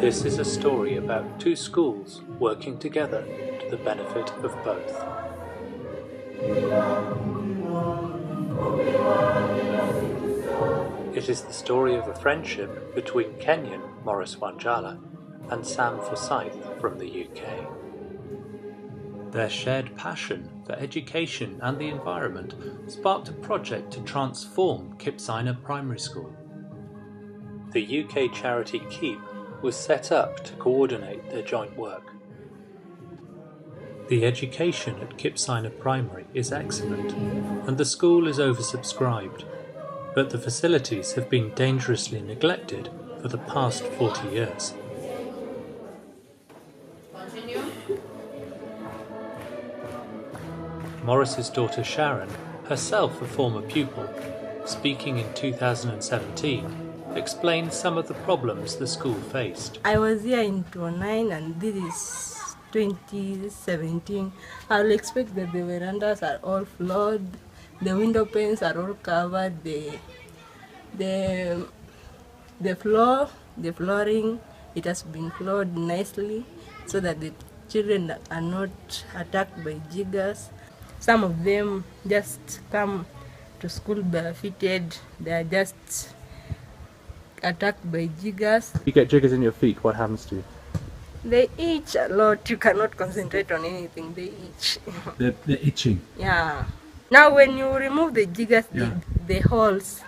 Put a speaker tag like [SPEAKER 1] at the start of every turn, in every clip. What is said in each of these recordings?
[SPEAKER 1] This is a story about two schools working together to the benefit of both. It is the story of a friendship between Kenyan Morris Wanjala and Sam Forsyth from the UK. Their shared passion for education and the environment sparked a project to transform Kipsaina Primary School. The UK charity Keep was set up to coordinate their joint work. The education at Kipsaina Primary is excellent, and the school is oversubscribed, but the facilities have been dangerously neglected for the past 40 years. Morris's daughter Sharon, herself a former pupil, speaking in 2017, explained some of the problems the school faced.
[SPEAKER 2] I was here in 2009 and this is 2017. I'll expect that the verandas are all floored, the window panes are all covered, the flooring, it has been floored nicely so that the children are not attacked by jiggers. Some of them just come to school barefooted, they are just attacked by jiggers.
[SPEAKER 3] You get jiggers in your feet, what happens to you?
[SPEAKER 2] They itch a lot, you cannot concentrate on anything, they itch.
[SPEAKER 3] They're itching?
[SPEAKER 2] Yeah. Now when you remove the jiggers, the holes,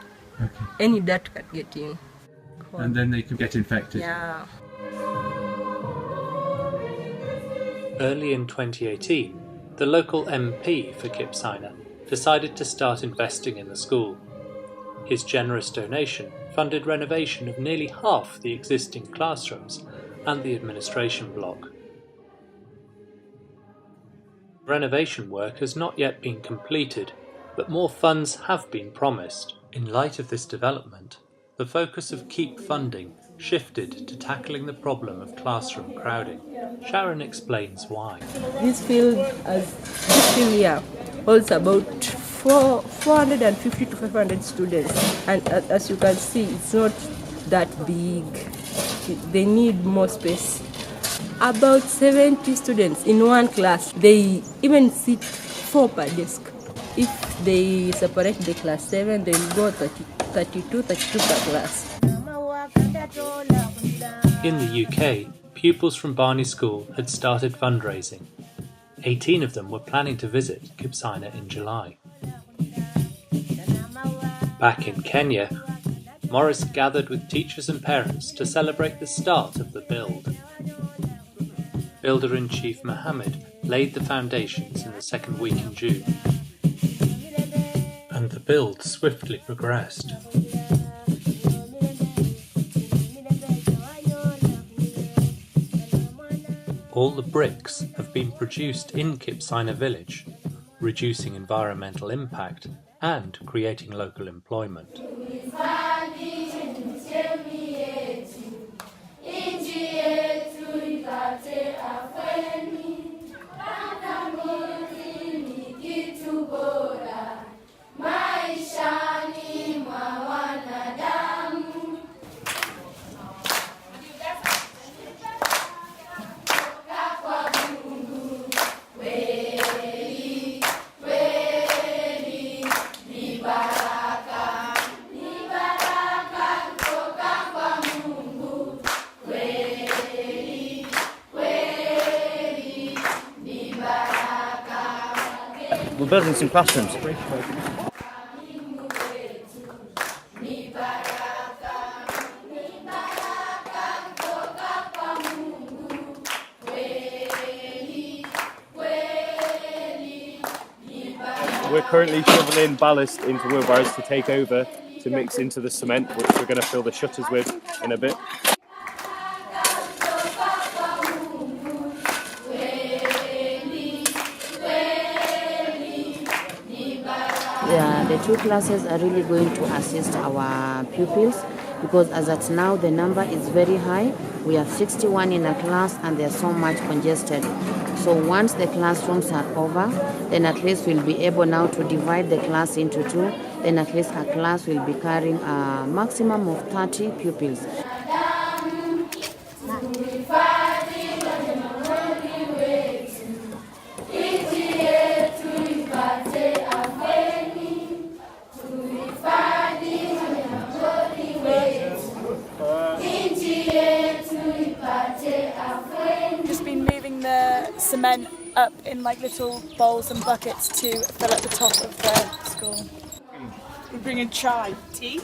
[SPEAKER 2] any dirt can get in.
[SPEAKER 3] And then they can get infected?
[SPEAKER 2] Yeah.
[SPEAKER 1] Early in 2018, the local MP for Kipsaina decided to start investing in the school. His generous donation funded renovation of nearly half the existing classrooms and the administration block. Renovation work has not yet been completed, but more funds have been promised. In light of this development, the focus of Keep funding shifted to tackling the problem of classroom crowding. Sharon explains why.
[SPEAKER 2] This field here holds about 450 to 500 students, and as you can see, it's not that big. They need more space. About 70 students in one class. They even sit 4 per desk. If they separate the class 7, they'll go 32 per class.
[SPEAKER 1] In the UK, pupils from Barney School had started fundraising. 18 of them were planning to visit Kipsaina in July. Back in Kenya, Morris gathered with teachers and parents to celebrate the start of the build. Builder-in-Chief Mohammed laid the foundations in the second week in June, and the build swiftly progressed. All the bricks have been produced in Kipsaina village, reducing environmental impact and creating local employment.
[SPEAKER 4] We're building some classrooms.
[SPEAKER 3] We're currently shoveling ballast into wheelbarrows to take over to mix into the cement, which we're going to fill the shutters with in a bit.
[SPEAKER 5] Yeah, the two classes are really going to assist our pupils because as at now the number is very high. We have 61 in a class and they're so much congested. So once the classrooms are over, then at least we'll be able now to divide the class into 2. Then at least a class will be carrying a maximum of 30 pupils.
[SPEAKER 6] the cement up in like little bowls and buckets to fill up the top of the school.
[SPEAKER 7] We're bringing chai. Tea?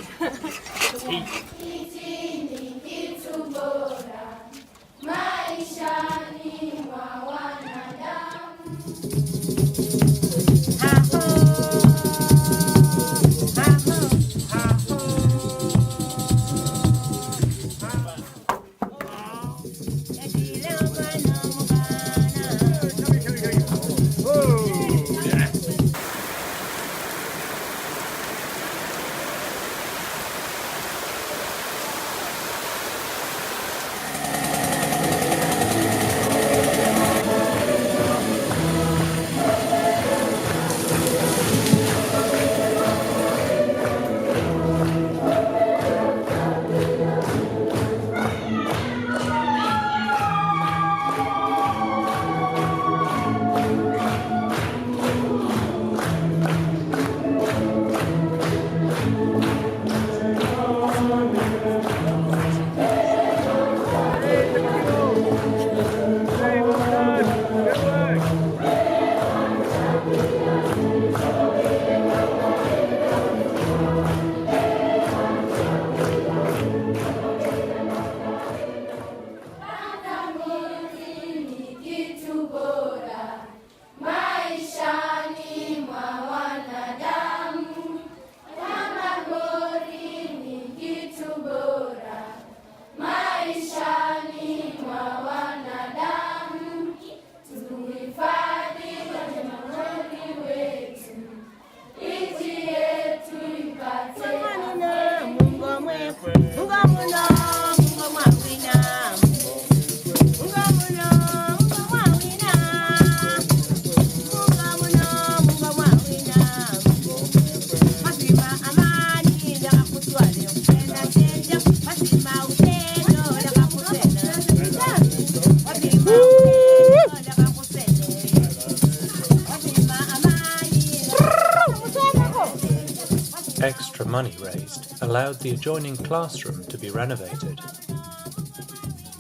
[SPEAKER 1] Extra money raised allowed the adjoining classroom to be renovated,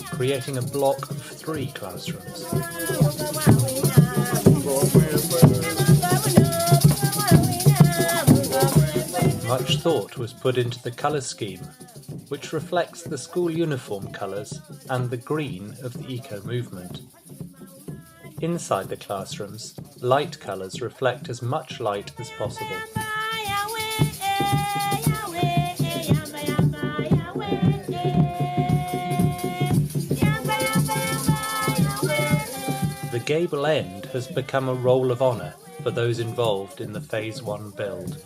[SPEAKER 1] creating a block of 3 classrooms. Much thought was put into the colour scheme, which reflects the school uniform colours and the green of the eco-movement. Inside the classrooms, light colours reflect as much light as possible. The gable end has become a roll of honour for those involved in the Phase 1 build.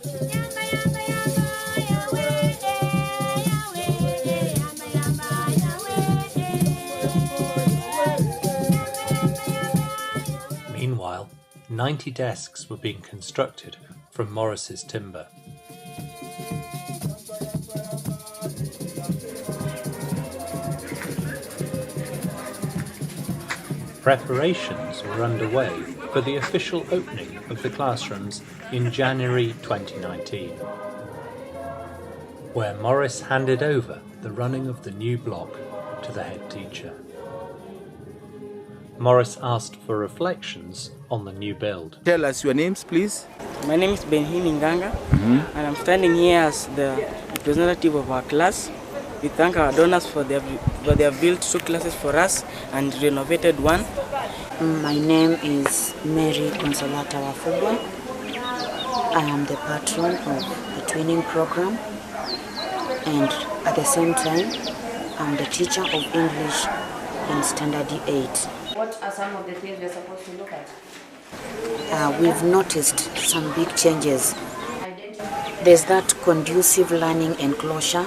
[SPEAKER 1] Meanwhile, 90 desks were being constructed from Morris's timber. Preparations were underway for the official opening of the classrooms in January 2019, where Morris handed over the running of the new block to the head teacher. Morris asked for reflections on the new build.
[SPEAKER 8] Tell us your names, please.
[SPEAKER 9] My name is Benhini Nganga, and I'm standing here as the representative of our class. We thank our donors for they have built 2 classes for us and renovated 1.
[SPEAKER 5] My name is Mary Consolata Wafugwa. I am the patron of the twinning program, and at the same time, I'm the teacher of English in Standard 8.
[SPEAKER 10] What are some of the things we're supposed to look at?
[SPEAKER 5] We've noticed some big changes. There's that conducive learning enclosure,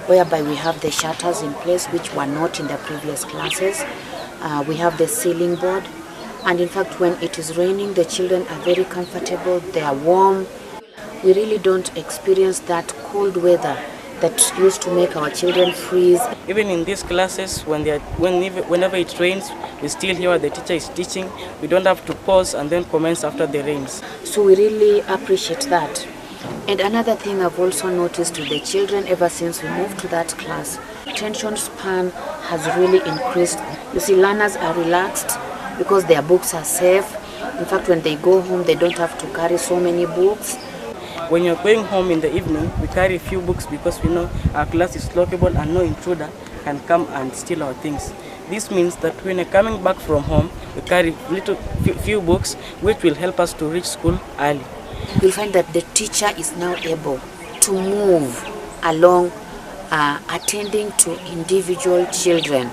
[SPEAKER 5] whereby we have the shutters in place which were not in the previous classes. We have the ceiling board, and in fact when it is raining the children are very comfortable, they are warm. We really don't experience that cold weather that used to make our children freeze.
[SPEAKER 9] Even in these classes, whenever it rains, we still hear what the teacher is teaching. We don't have to pause and then commence after the rains.
[SPEAKER 5] So we really appreciate that. And another thing I've also noticed with the children ever since we moved to that class, attention span has really increased. You see, learners are relaxed. because their books are safe. In fact, when they go home, they don't have to carry so many books.
[SPEAKER 9] When you're going home in the evening, we carry a few books because we know our class is lockable and no intruder can come and steal our things. This means that when we're coming back from home, we carry few books which will help us to reach school early.
[SPEAKER 5] You'll find that the teacher is now able to move along attending to individual children,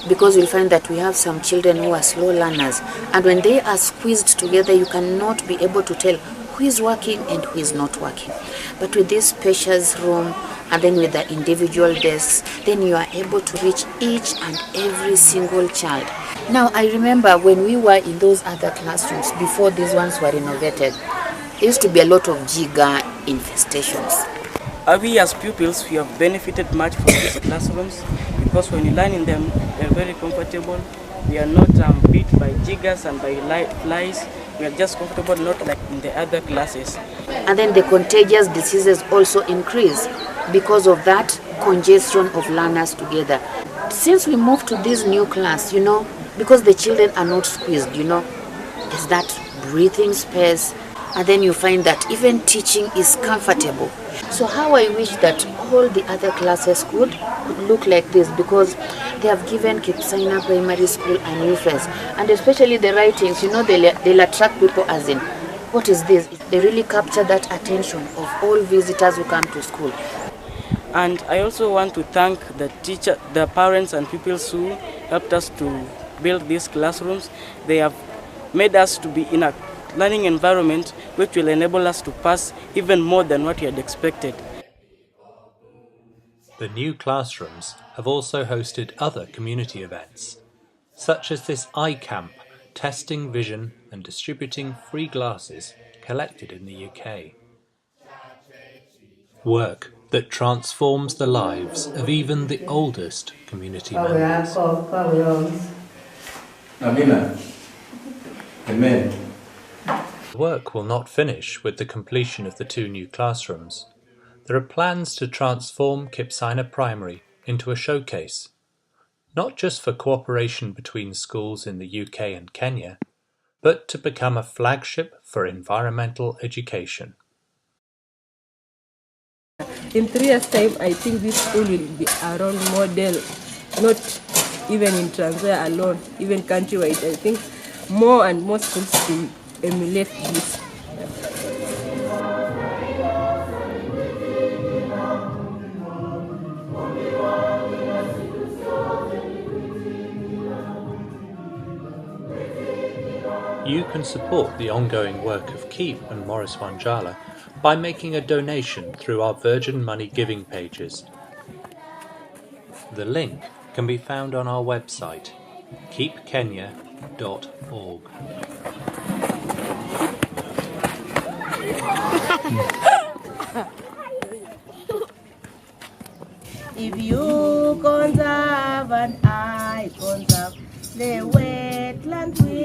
[SPEAKER 5] because you'll find that we have some children who are slow learners, and when they are squeezed together, you cannot be able to tell who is working and who is not working. But with this spacious room and then with the individual desks, then you are able to reach each and every single child. Now, I remember when we were in those other classrooms, before these ones were renovated, there used to be a lot of jigger infestations.
[SPEAKER 9] We as pupils, we have benefited much from these classrooms because when you learn in them, they're very comfortable. We are not beat by jiggers and by flies. We are just comfortable, not like in the other classes.
[SPEAKER 5] And then the contagious diseases also increase because of that congestion of learners together. Since we moved to this new class, because the children are not squeezed, there's that breathing space, and then you find that even teaching is comfortable. So how I wish that all the other classes could look like this, because they have given Kipsaina Primary School a new face, and especially the writings, they'll attract people as in, what is this? They really capture that attention of all visitors who come to school.
[SPEAKER 9] And I also want to thank the parents and pupils who helped us to build these classrooms. They have made us to be in a learning environment which will enable us to pass even more than what we had expected.
[SPEAKER 1] The new classrooms have also hosted other community events, such as this eye camp, testing vision and distributing free glasses collected in the UK. Work that transforms the lives of even the oldest community members.
[SPEAKER 8] Amen.
[SPEAKER 1] The work will not finish with the completion of the 2 new classrooms. There are plans to transform Kipsaina Primary into a showcase, not just for cooperation between schools in the UK and Kenya, but to become a flagship for environmental education.
[SPEAKER 2] In 3 years' time, I think this school will be a role model, not even in Trans Nzoia alone, even countrywide. I think more and more schools will emulate this.
[SPEAKER 1] You can support the ongoing work of Keep and Maurice Wanjala by making a donation through our Virgin Money giving pages. The link can be found on our website, keepkenya.org.
[SPEAKER 11] If you conserve and I conserve the wetland.